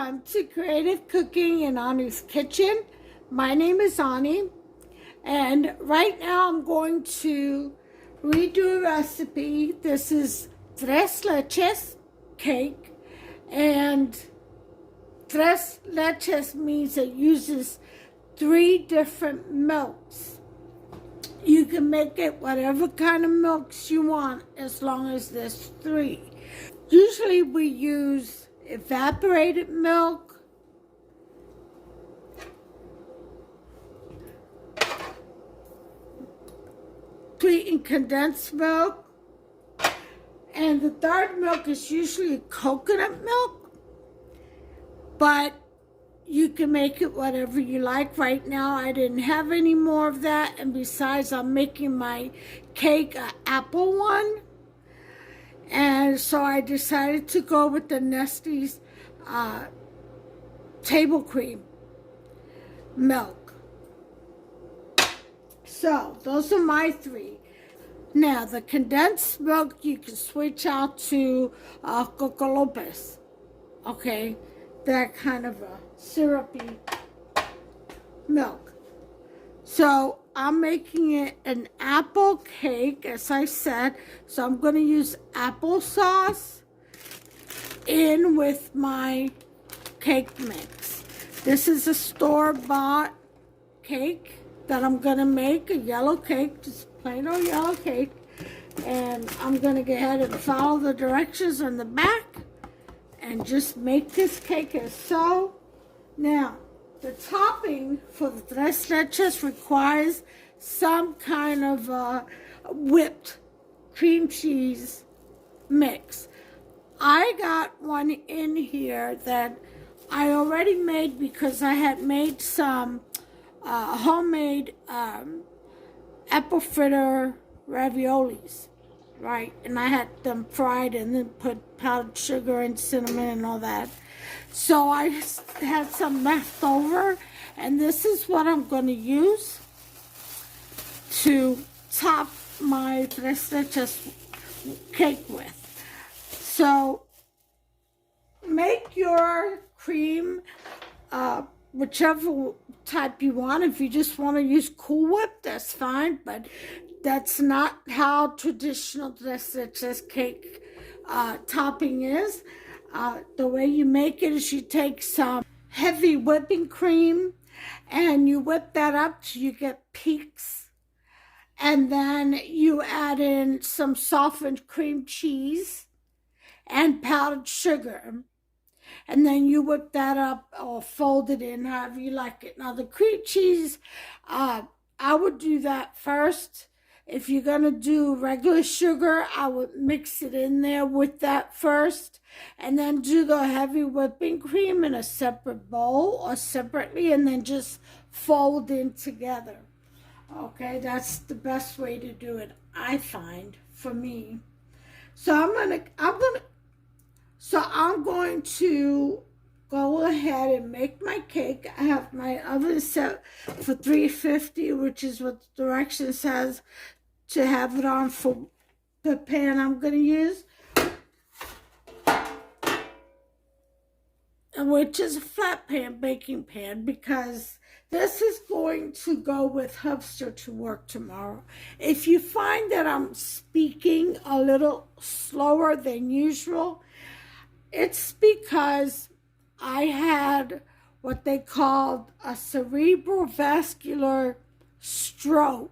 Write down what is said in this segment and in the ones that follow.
Welcome to Creative Cooking in Ani's Kitchen. My name is Ani, and right now I'm going to redo a recipe. This is Tres Leches cake, and Tres Leches means it uses 3 different milks. You can make it whatever kind of milks you want as long as there's 3. Usually we use evaporated milk, sweetened condensed milk, and the third milk is usually coconut milk, but you can make it whatever you like. Right now I didn't have any more of that, and besides I'm making my cake an apple one. And so I decided to go with the Nestle's table cream milk. So those are my 3. Now the condensed milk you can switch out to Coco Lopez. Okay, that kind of a syrupy milk. So I'm making it an apple cake, as I said. So I'm going to use applesauce in with my cake mix. This is a store-bought cake that I'm going to make, a yellow cake, just plain old yellow cake. And I'm going to go ahead and follow the directions on the back and just make this cake as so. Now, the topping for the Tres Leches requires some kind of whipped cream cheese mix. I got one in here that I already made because I had made some homemade apple fritter raviolis, right? And I had them fried and then put powdered sugar and cinnamon and all that. So I had some left over, and this is what I'm going to use to top my Tres Leches cake with. So make your cream whichever type you want. If you just want to use Cool Whip, that's fine, but that's not how traditional Tres Leches cake topping is. The way you make it is you take some heavy whipping cream and you whip that up till you get peaks. And then you add in some softened cream cheese and powdered sugar. And then you whip that up or fold it in however you like it. Now the cream cheese, I would do that first. If you're going to do regular sugar, I would mix it in there with that first, and then do the heavy whipping cream in a separate bowl or separately, and then just fold in together. Okay, that's the best way to do it, I find, for me. So I'm going to go ahead and make my cake. I have my oven set for 350, which is what the direction says to have it on for the pan I'm going to use, which is a flat pan, baking pan, because this is going to go with Hubster to work tomorrow. If you find that I'm speaking a little slower than usual, it's because I had what they called a cerebral vascular stroke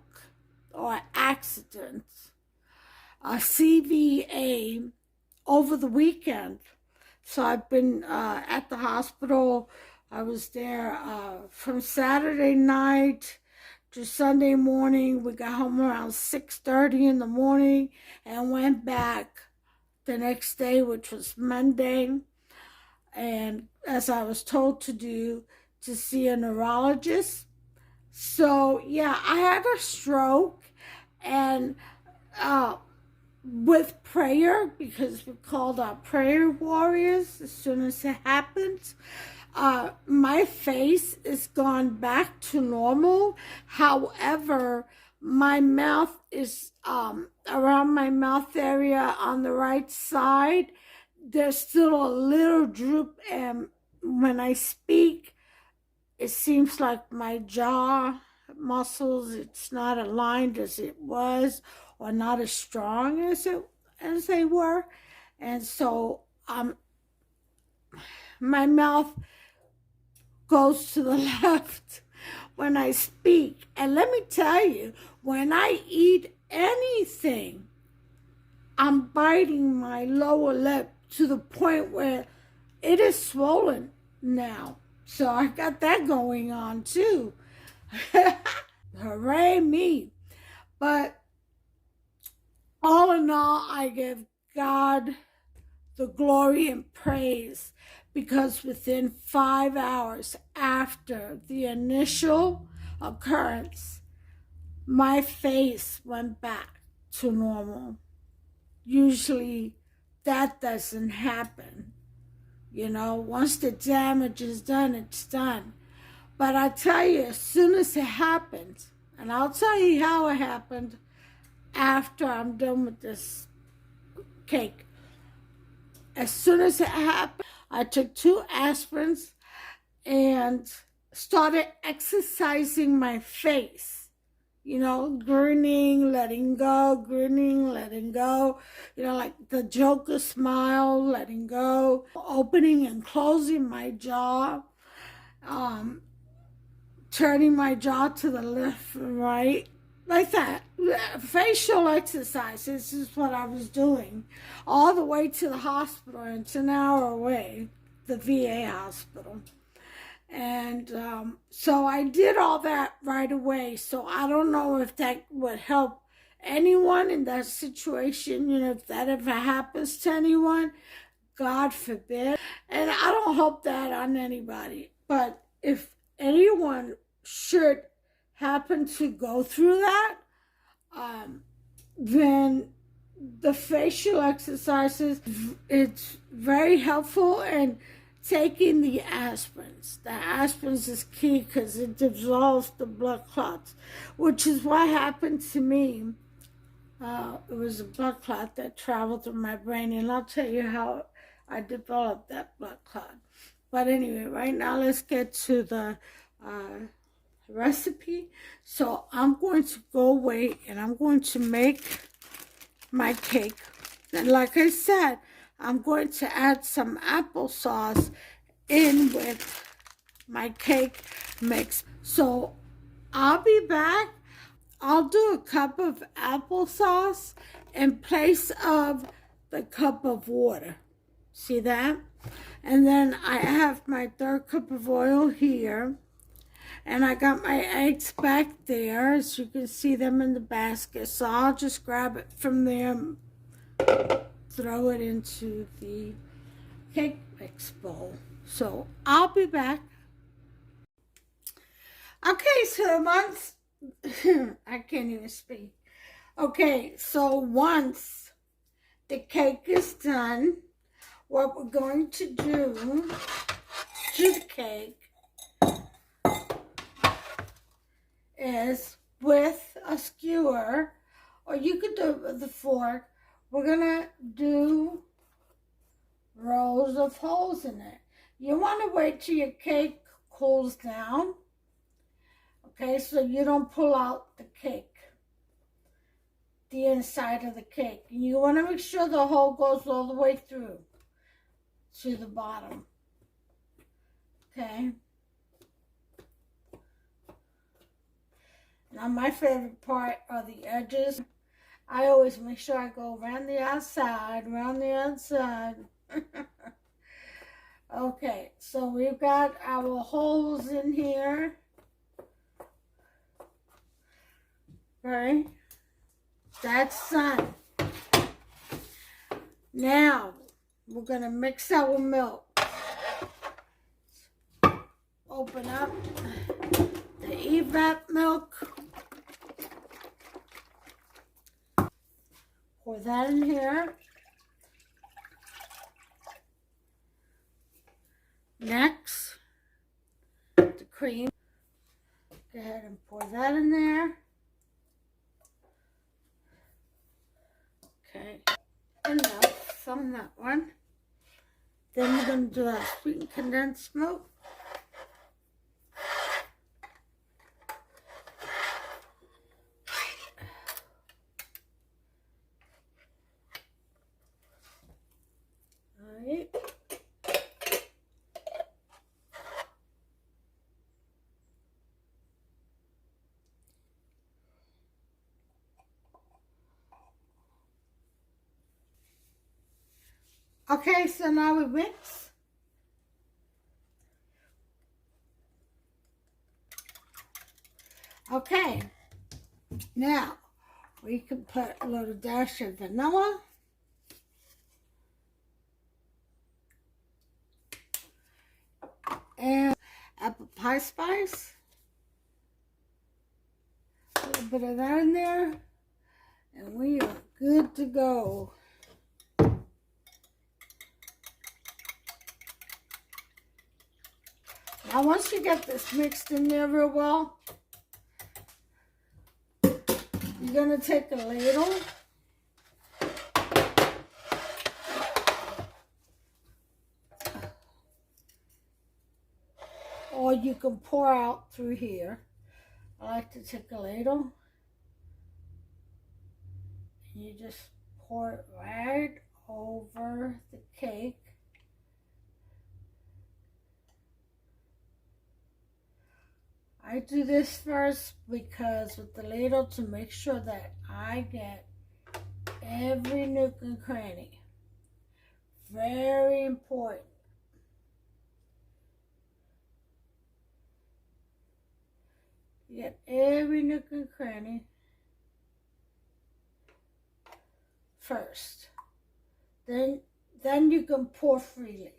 or accident, a CVA, over the weekend. So I've been at the hospital. I was there from Saturday night to Sunday morning. We got home around 6:30 in the morning and went back the next day, which was Monday, and as I was told to do, to see a neurologist. So yeah, I had a stroke, and with prayer, because we called our prayer warriors as soon as it happens, my face is gone back to normal. However, my mouth is around my mouth area on the right side. There's still a little droop and when I speak, it seems like my jaw muscles, it's not aligned as it was, or not as strong as they were. And so my mouth goes to the left when I speak. And let me tell you, when I eat anything, I'm biting my lower lip to the point where it is swollen now. So I got that going on too. Hooray me. But all in all, I give God the glory and praise, because within 5 hours after the initial occurrence, my face went back to normal. Usually that doesn't happen. You know, once the damage is done, it's done. But I tell you, as soon as it happened, and I'll tell you how it happened after I'm done with this cake. As soon as it happened, I took 2 aspirins and started exercising my face. You know, grinning, letting go, grinning, letting go. You know, like the Joker smile, letting go. Opening and closing my jaw. Turning my jaw to the left and right. Like that. Facial exercises is what I was doing. All the way to the hospital. And it's an hour away. The VA hospital. And so I did all that right away. So I don't know if that would help anyone in that situation. You know, if that ever happens to anyone, God forbid. And I don't hope that on anybody. But if anyone should happen to go through that, then the facial exercises, it's very helpful. And taking the aspirins. The aspirins is key because it dissolves the blood clots, which is what happened to me. It was a blood clot that traveled through my brain, and I'll tell you how I developed that blood clot. But anyway, right now let's get to the recipe. So I'm going to go away and I'm going to make my cake. And like I said, I'm going to add some applesauce in with my cake mix. So I'll be back. I'll do a cup of applesauce in place of the cup of water. See that? And then I have my 3rd cup of oil here. And I got my eggs back there, as you can see them in the basket. So I'll just grab it from there, throw it into the cake mix bowl. So I'll be back. Okay, so once, I can't even speak. Okay, so once the cake is done, what we're going to do to the cake is, with a skewer, or you could do it with a fork, we're gonna do rows of holes in it. You want to wait till your cake cools down, okay, so you don't pull out the cake, the inside of the cake. And you want to make sure the hole goes all the way through to the bottom, okay. Now my favorite part are the edges. I always make sure I go around the outside, Okay, so we've got our holes in here. Right? That's done. Now, we're going to mix our milk. Open up the evap milk. Pour that in here. Next, the cream. Go ahead and pour that in there. Okay, enough on that one. Then we're going to do our sweetened condensed milk. All right. Okay, so now we mix. Okay, now we can put a little dash of vanilla. And apple pie spice. A little bit of that in there. And we are good to go. Now once you get this mixed in there real well, you're going to take a ladle. Or you can pour out through here. I like to take a ladle. And you just pour it right over the cake. I do this first because with the ladle to make sure that I get every nook and cranny. Very important. You get every nook and cranny first. Then you can pour freely.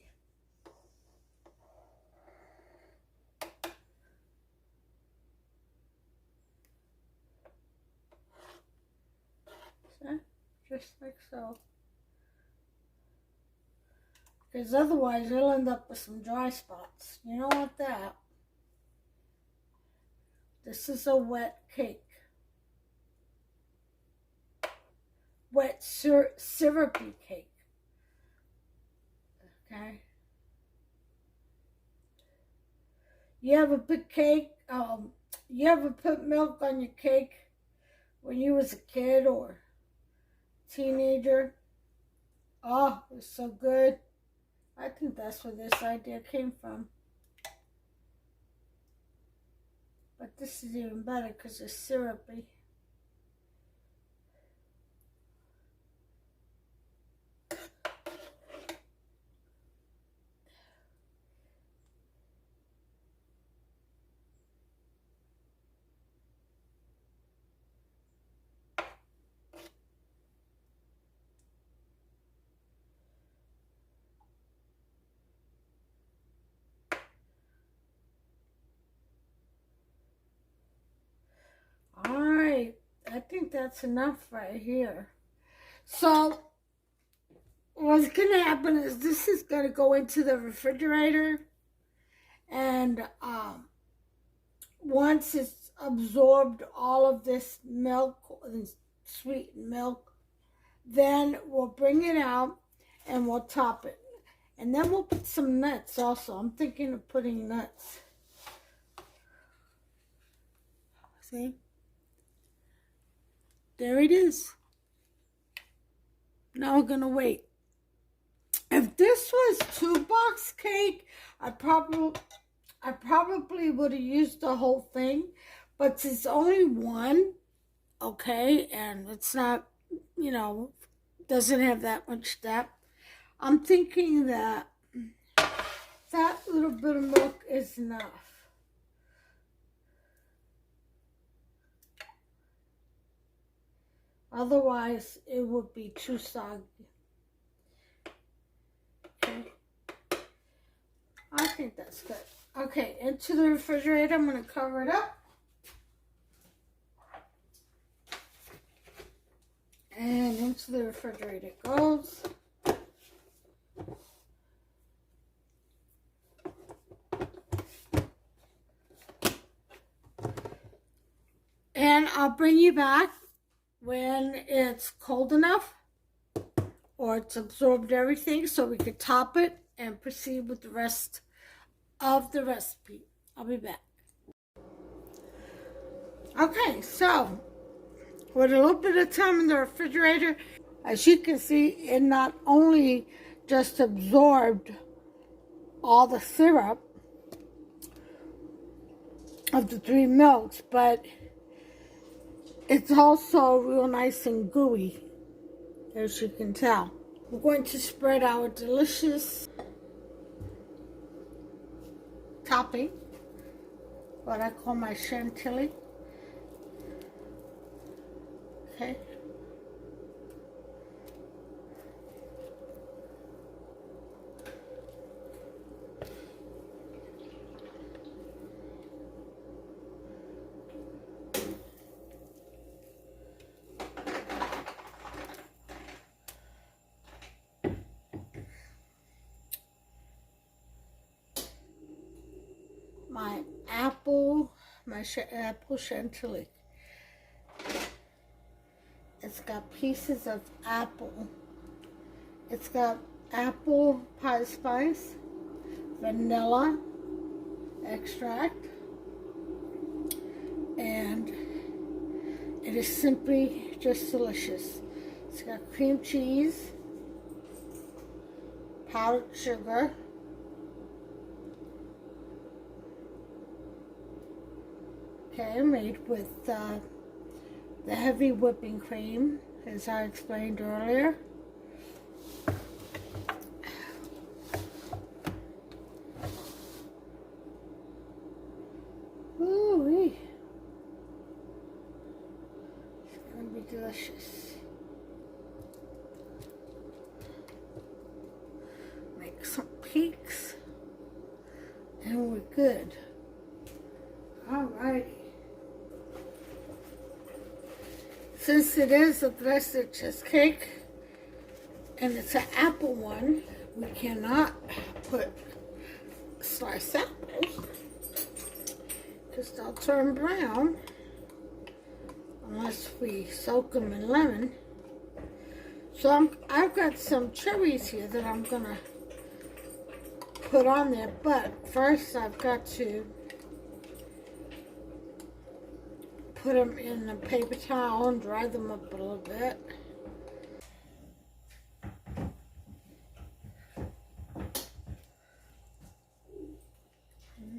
So, just like so. Because otherwise you'll end up with some dry spots. You don't want that. This is a wet cake. Wet syrupy cake. Okay. You ever put cake, you ever put milk on your cake when you was a kid or teenager? Oh, it was so good. I think that's where this idea came from. But this is even better because it's syrupy. Alright, I think that's enough right here. So, what's going to happen is this is going to go into the refrigerator. And once it's absorbed all of this milk, this sweetened milk, then we'll bring it out and we'll top it. And then we'll put some nuts also. I'm thinking of putting nuts. See? There it is. Now we're gonna wait. If this was 2-box cake, I probably would have used the whole thing, but it's only one, okay, and it's not, doesn't have that much depth. I'm thinking that that little bit of milk is enough. Otherwise, it would be too soggy. Okay. I think that's good. Okay, into the refrigerator. I'm going to cover it up. And into the refrigerator it goes. And I'll bring you back when it's cold enough or it's absorbed everything so we could top it and proceed with the rest of the recipe. I'll be back. Okay, so with a little bit of time in the refrigerator, as you can see, it not only just absorbed all the syrup of the 3 milks, but it's also real nice and gooey, as you can tell. We're going to spread our delicious topping, what I call my Chantilly. Okay. My apple Chantilly. It's got pieces of apple. It's got apple pie spice, vanilla extract, and it is simply just delicious. It's got cream cheese, powdered sugar, okay, made with the heavy whipping cream, as I explained earlier. Ooh-wee. It's gonna be delicious. Make some peaks, and we're good. All right. Since it is a Trés Leches cake, and it's an apple one, we cannot put sliced apples, because they'll turn brown unless we soak them in lemon. So I've got some cherries here that I'm going to put on there, but first I've got to put them in a paper towel and dry them up a little bit.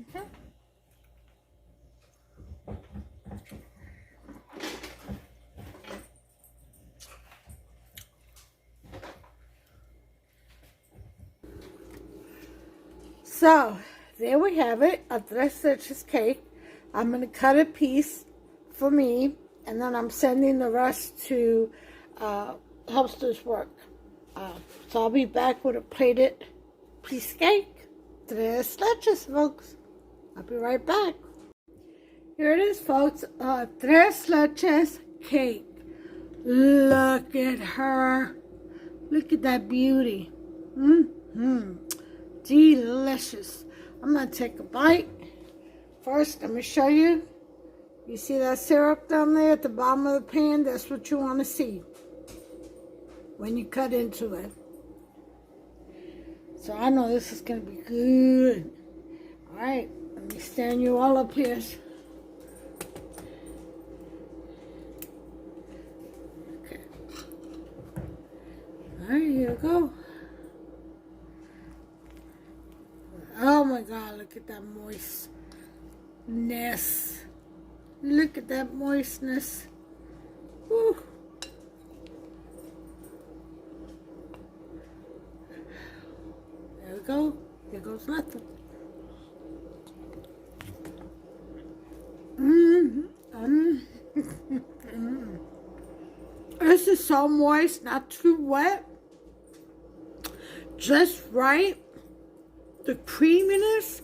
Okay. So, there we have it, a Trés Leches cake. I'm going to cut a piece for me, and then I'm sending the rest to Hubster's work. So I'll be back with a plated piece of cake. Trés Leches, folks. I'll be right back. Here it is, folks. Trés Leches cake. Look at her. Look at that beauty. Delicious. I'm going to take a bite. First, let me show you. You see that syrup down there at the bottom of the pan? That's what you want to see when you cut into it. So I know this is going to be good. All right, let me stand you all up here. Okay. All right, here we go. Oh my God, look at that moistness. Look at that moistness. Woo. There we go. There goes nothing. This is so moist, not too wet. Just right. The creaminess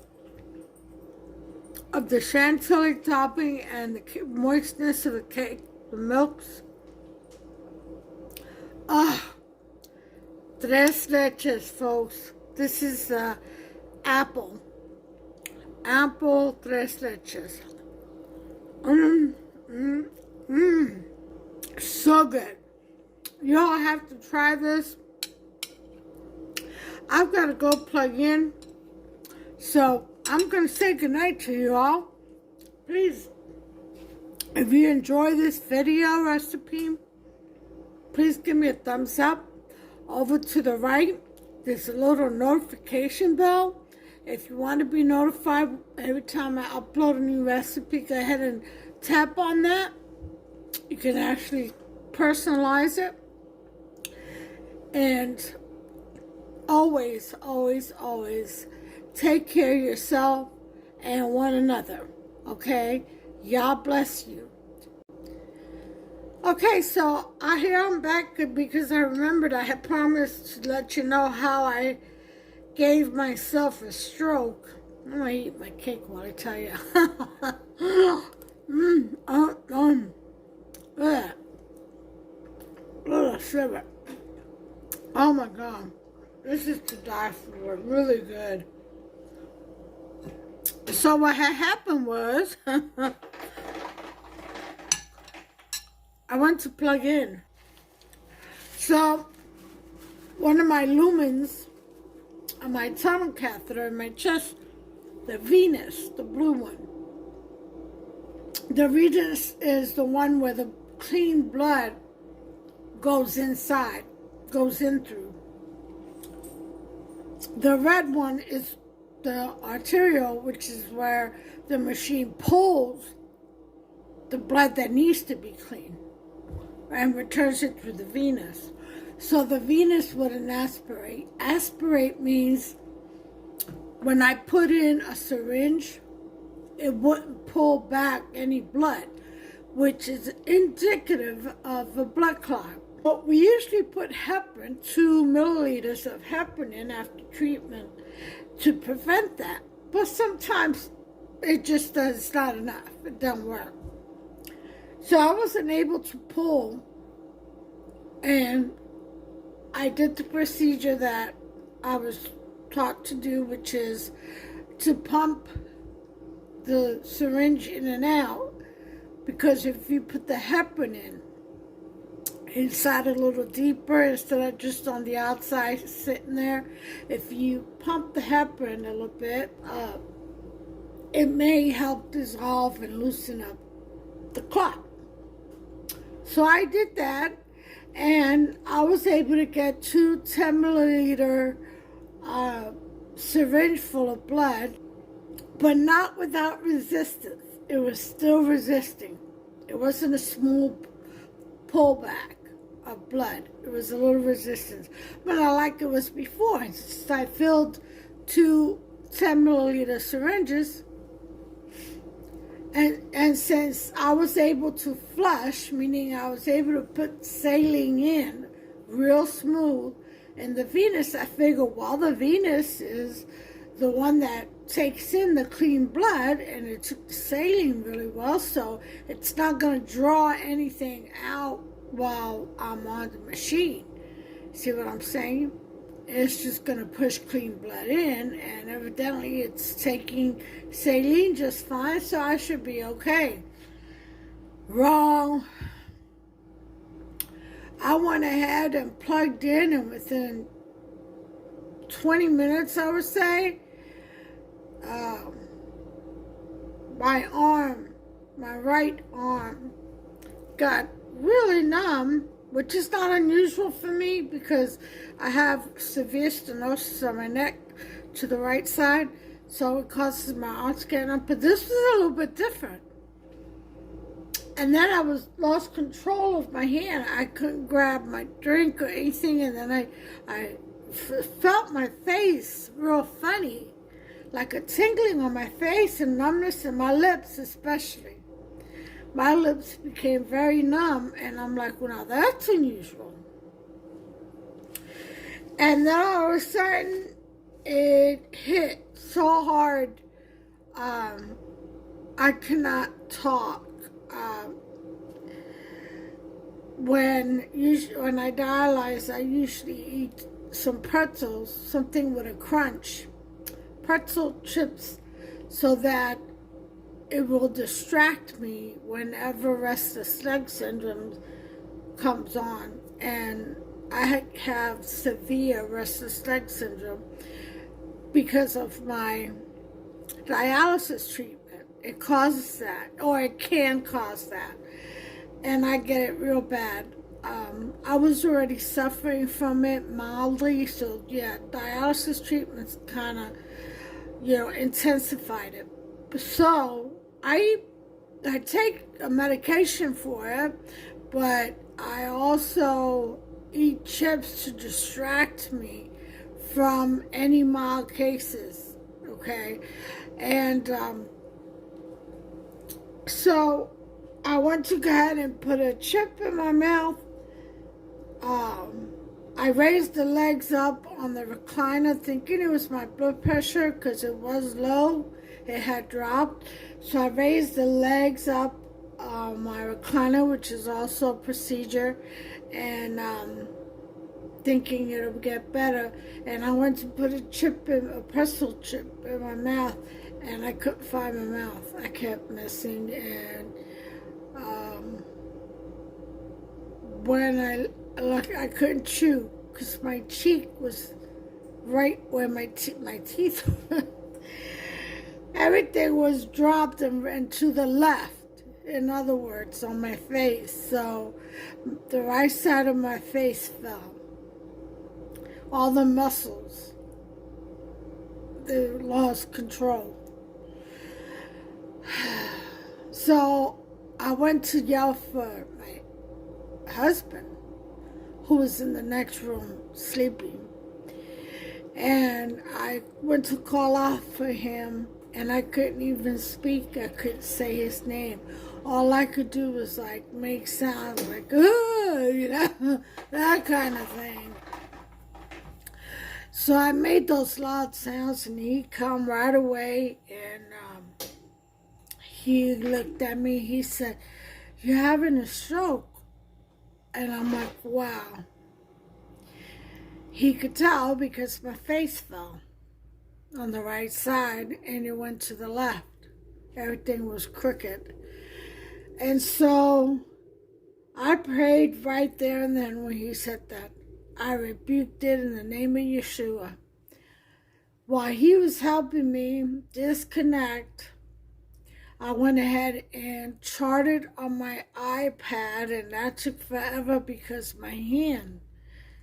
of the Chantilly topping and the moistness of the cake, the milks. Trés Leches, folks. This is apple. Apple Trés Leches. So good. Y'all have to try this. I've got to go plug in. So I'm going to say goodnight to you all. Please, if you enjoy this video recipe, please give me a thumbs up. Over to the right, there's a little notification bell. If you want to be notified every time I upload a new recipe, go ahead and tap on that. You can actually personalize it. And always, always, always take care of yourself and one another, okay? y'all bless you. Okay, so I'm back because I remembered I had promised to let you know how I gave myself a stroke. I'm gonna eat my cake while I tell you. Sugar. Oh my God, this is to die for. Really good. So what had happened was, I went to plug in. So one of my lumens on my tunnel catheter in my chest, the Venus, the blue one. The Venus is the one where the clean blood goes inside, goes in through. The red one is the arterial, which is where the machine pulls the blood that needs to be clean and returns it through the venous. So the venous wouldn't aspirate. Aspirate means when I put in a syringe, it wouldn't pull back any blood, which is indicative of a blood clot. But we usually put heparin, 2 milliliters of heparin in after treatment to prevent that. But sometimes it just does, it's not enough. It doesn't work. So I wasn't able to pull, and I did the procedure that I was taught to do, which is to pump the syringe in and out, because if you put the heparin in inside a little deeper instead of just on the outside sitting there, if you pump the heparin a little bit, it may help dissolve and loosen up the clot. So I did that, and I was able to get 2 10-milliliter syringe full of blood, but not without resistance. It was still resisting. It wasn't a smooth pullback of blood. It was a little resistance, but not like it was before. I filled 2 10-milliliter syringes, and since I was able to flush, meaning I was able to put saline in real smooth in the venous, I figured, well, the venous is the one that takes in the clean blood, and it took the saline really well, so it's not going to draw anything out while I'm on the machine. See what I'm saying? It's just going to push clean blood in, and evidently it's taking saline just fine, so I should be okay. Wrong. I went ahead and plugged in, and within 20 minutes, I would say, my right arm got really numb, which is not unusual for me because I have severe stenosis on my neck to the right side, so it causes my arms to get numb. But this was a little bit different. And then I lost control of my hand. I couldn't grab my drink or anything, and then I felt my face real funny, like a tingling on my face and numbness in my lips especially. My lips became very numb, and I'm like, well, now that's unusual. And then all of a sudden, it hit so hard, I cannot talk. When I dialyze, I usually eat some pretzels, something with a crunch, pretzel chips, so that it will distract me whenever restless leg syndrome comes on. And I have severe restless leg syndrome because of my dialysis treatment. It causes that, or it can cause that, and I get it real bad. I was already suffering from it mildly, so yeah, dialysis treatments kind of, intensified it. So I take a medication for it, but I also eat chips to distract me from any mild cases. Okay, and so I went to go ahead and put a chip in my mouth. I raised the legs up on the recliner thinking it was my blood pressure because it was low. It had dropped. So I raised the legs up on my recliner, which is also a procedure, and thinking it'll get better. And I went to put a pretzel chip in my mouth, and I couldn't find my mouth. I kept missing, and when I couldn't chew because my cheek was right where my teeth were. Everything was dropped and to the left, in other words, on my face. So the right side of my face fell. All the muscles, they lost control. So I went to yell for my husband, who was in the next room sleeping. And I went to call out for him, and I couldn't even speak. I couldn't say his name. All I could do was like make sounds like, that kind of thing. So I made those loud sounds, and he come right away, and he looked at me. He said, "You're having a stroke." And I'm like, wow. He could tell because my face fell on the right side and it went to the left. Everything was crooked. And so I prayed right there and then when he said that. I rebuked it in the name of Yeshua. While he was helping me disconnect, I went ahead and charted on my iPad, and that took forever because my hand,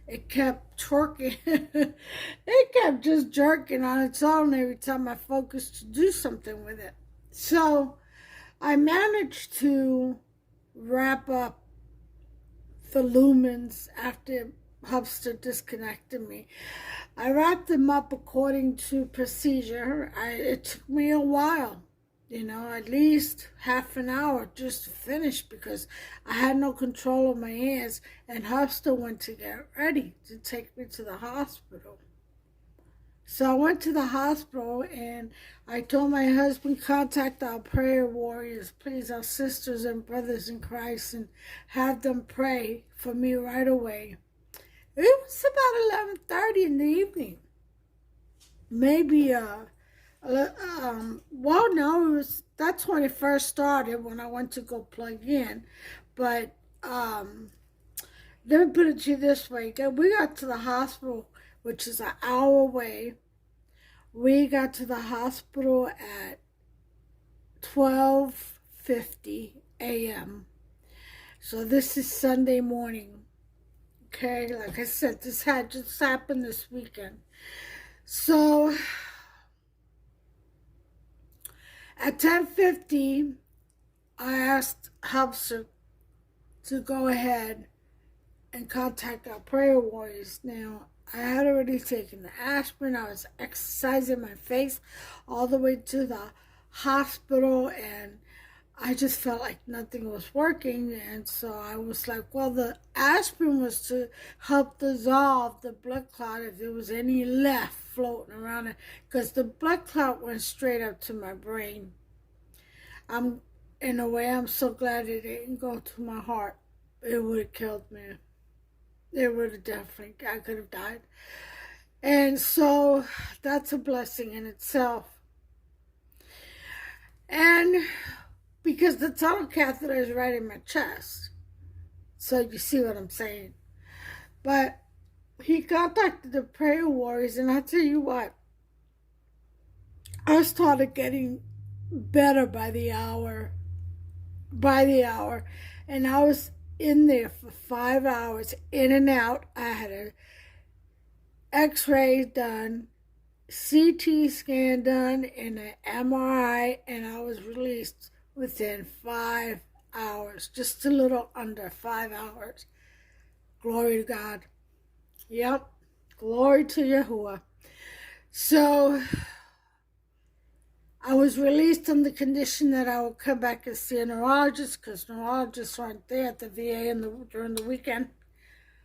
it kept twerking. It kept just jerking on its own every time I focused to do something with it. So I managed to wrap up the lumens after Hubster disconnected me. I wrapped them up according to procedure. It took me a while. At least half an hour just to finish because I had no control of my hands, and Hubster went to get ready to take me to the hospital. So I went to the hospital and I told my husband, contact our prayer warriors, please, our sisters and brothers in Christ, and have them pray for me right away. It was about 11:30 in the evening. Maybe no, that's when it first started when I went to go plug in. But let me put it to you this way. We got to the hospital, which is an hour away. We got to the hospital at 12:50 a.m. So this is Sunday morning. Okay, like I said, this had just happened this weekend. So at 10:50, I asked Hubster to go ahead and contact our prayer warriors. Now, I had already taken the aspirin. I was exercising my face all the way to the hospital, and I just felt like nothing was working. And so I was like, well, the aspirin was to help dissolve the blood clot if there was any left floating around it, because the blood clot went straight up to my brain. In a way, I'm so glad it didn't go to my heart. It would have killed me. It would have definitely, I could have died. And so that's a blessing in itself. And because the tunnel catheter is right in my chest. So you see what I'm saying. But he contacted the prayer warriors, and I tell you what, I started getting better by the hour. By the hour. And I was in there for 5 hours, in and out. I had an x-ray done, CT scan done, and an MRI, and I was released within 5 hours, just a little under 5 hours. Glory to God. Yep. Glory to Yahuwah. So I was released on the condition that I would come back and see a neurologist, because neurologists aren't there at the VA during the weekend.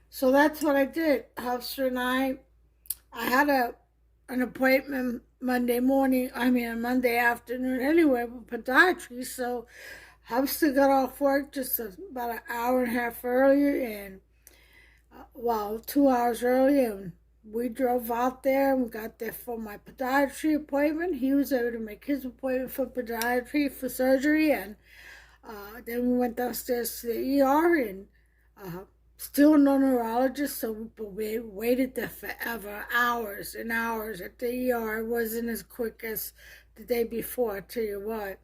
So that's what I did. Hufster and I had an appointment Monday afternoon anyway with podiatry. So Hufster got off work just about an hour and a half earlier, and 2 hours earlier, and we drove out there and got there for my podiatry appointment. He was able to make his appointment for podiatry for surgery, and then we went downstairs to the ER, and still no neurologist, so we waited there forever, hours and hours at the ER. It wasn't as quick as the day before, I tell you what.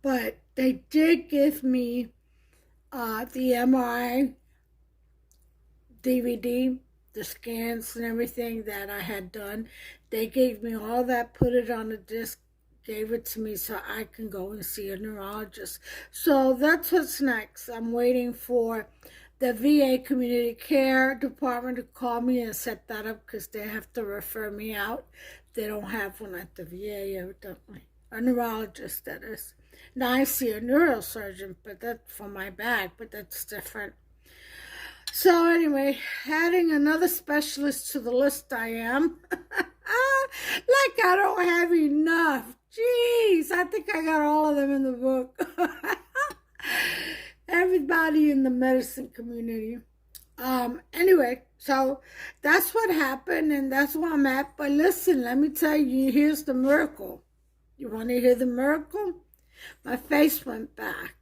But they did give me the MRI DVD, the scans and everything that I had done. They gave me all that, put it on a disc, gave it to me so I can go and see a neurologist. So that's what's next. I'm waiting for the VA Community Care Department to call me and set that up, because they have to refer me out. They don't have one at the VA, evidently. A neurologist, that is. Now I see a neurosurgeon, but that's for my back, but that's different. So anyway, adding another specialist to the list I am. Like I don't have enough. Jeez, I think I got all of them in the book. Everybody in the medicine community. Anyway, so that's what happened, and that's where I'm at. But listen, let me tell you, here's the miracle. You want to hear the miracle? My face went back.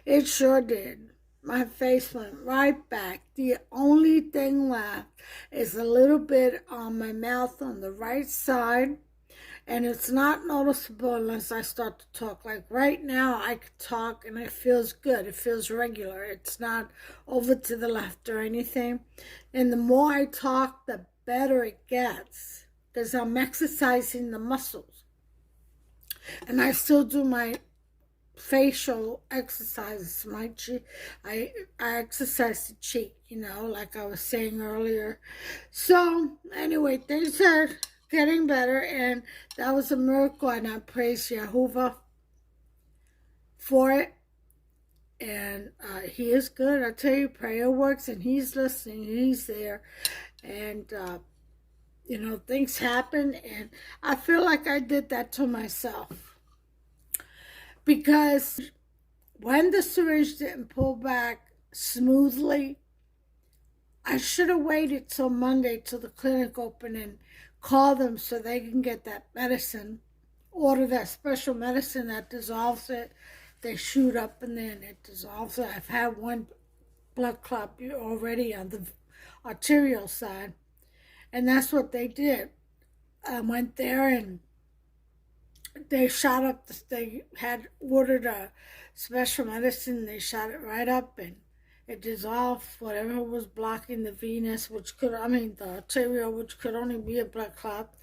It sure did. My face went right back. The only thing left is a little bit on my mouth on the right side, and it's not noticeable unless I start to talk. Like right now, I can talk and it feels good. It feels regular. It's not over to the left or anything. And the more I talk, the better it gets, because I'm exercising the muscles. And I still do my facial exercises. My cheek, I exercise the cheek, like I was saying earlier. So anyway, things are getting better, and that was a miracle, and I praise Yahuwah for it. And he is good. I tell you, prayer works, and he's listening. He's there, and things happen, and I feel like I did that to myself. Because when the syringe didn't pull back smoothly, I should have waited till Monday till the clinic opened and call them so they can get that medicine, order that special medicine that dissolves it. They shoot up and then it dissolves it. I've had one blood clot already on the arterial side, and that's what they did. I went there and they shot up, they had ordered a special medicine, they shot it right up, and it dissolved whatever was blocking the venous, the arterial, which could only be a blood clot.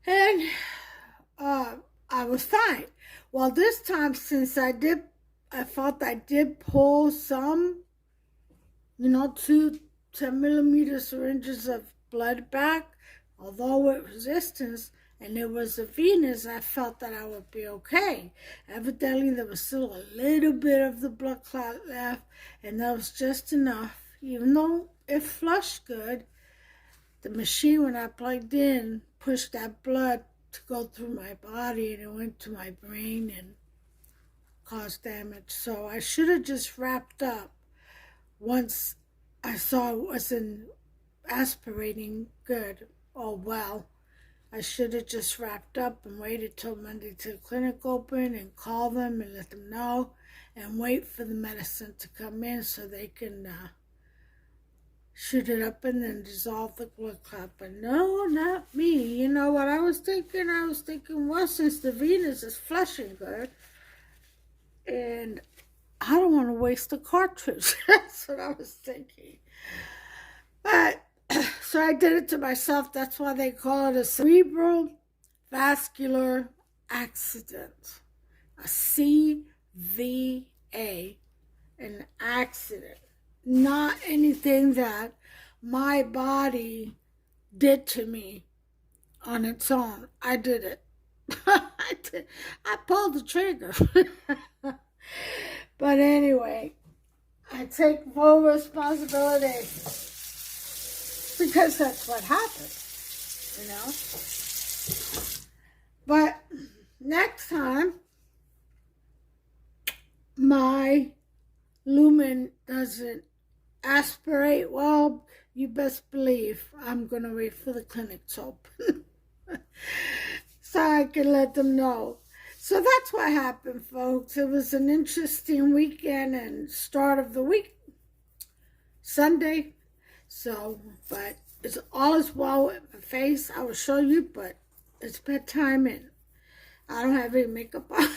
And I was fine. Well, this time, since I felt I did pull some, 2 10-millimeter syringes of blood back, although with resistance, and it was a venous, I felt that I would be okay. Evidently, there was still a little bit of the blood clot left, and that was just enough. Even though it flushed good, the machine, when I plugged in, pushed that blood to go through my body, and it went to my brain and caused damage. So I should have just wrapped up once I saw it wasn't aspirating good or well. I should have just wrapped up and waited till Monday till the clinic open and call them and let them know and wait for the medicine to come in so they can shoot it up and then dissolve the blood clot. But no, not me. You know what I was thinking? I was thinking, well, since the Venus is flushing good, and I don't want to waste the cartridge. That's what I was thinking. But, so I did it to myself. That's why they call it a cerebral vascular accident. A CVA, an accident. Not anything that my body did to me on its own. I did it. I pulled the trigger. But anyway, I take full responsibility because that's what happened, you know. But next time, my lumen doesn't aspirate well, you best believe I'm going to wait for the clinic to open. So I can let them know. So that's what happened, folks. It was an interesting weekend and start of the week, Sunday. So, but it's all is well with my face. I will show you, but it's bedtime and I don't have any makeup on.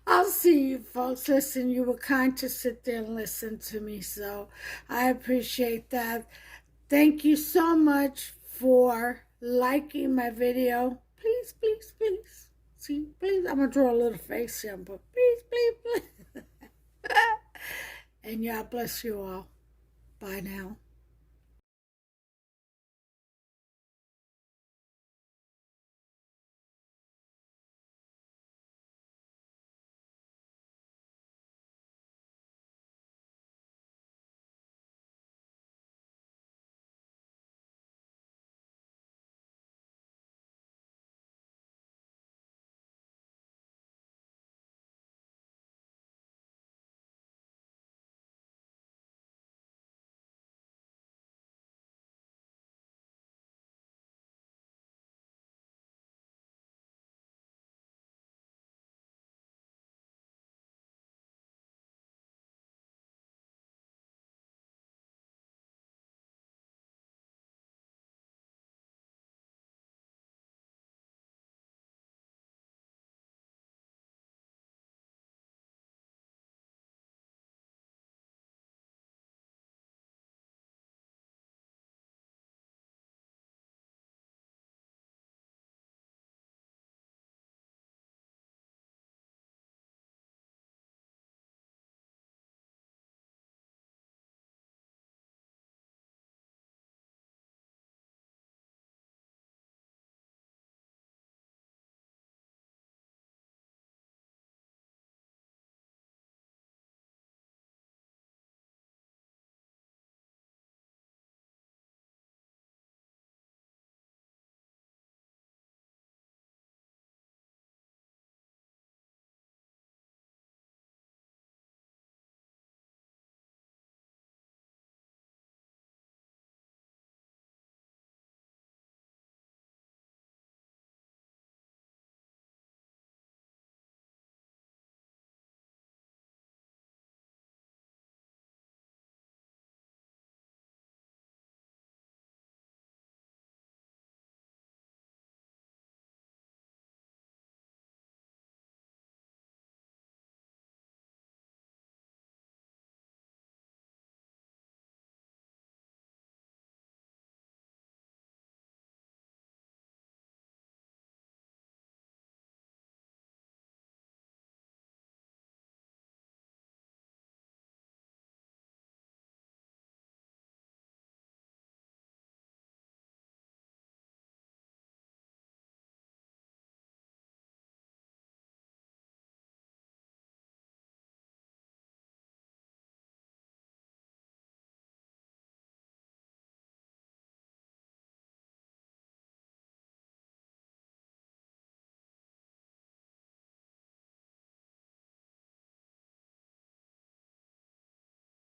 I'll see you, folks. Listen, you were kind to sit there and listen to me, so I appreciate that. Thank you so much for liking my video. Please, please, please. See, please, I'm going to draw a little face here, but please, please, please. And God bless you all. Bye now.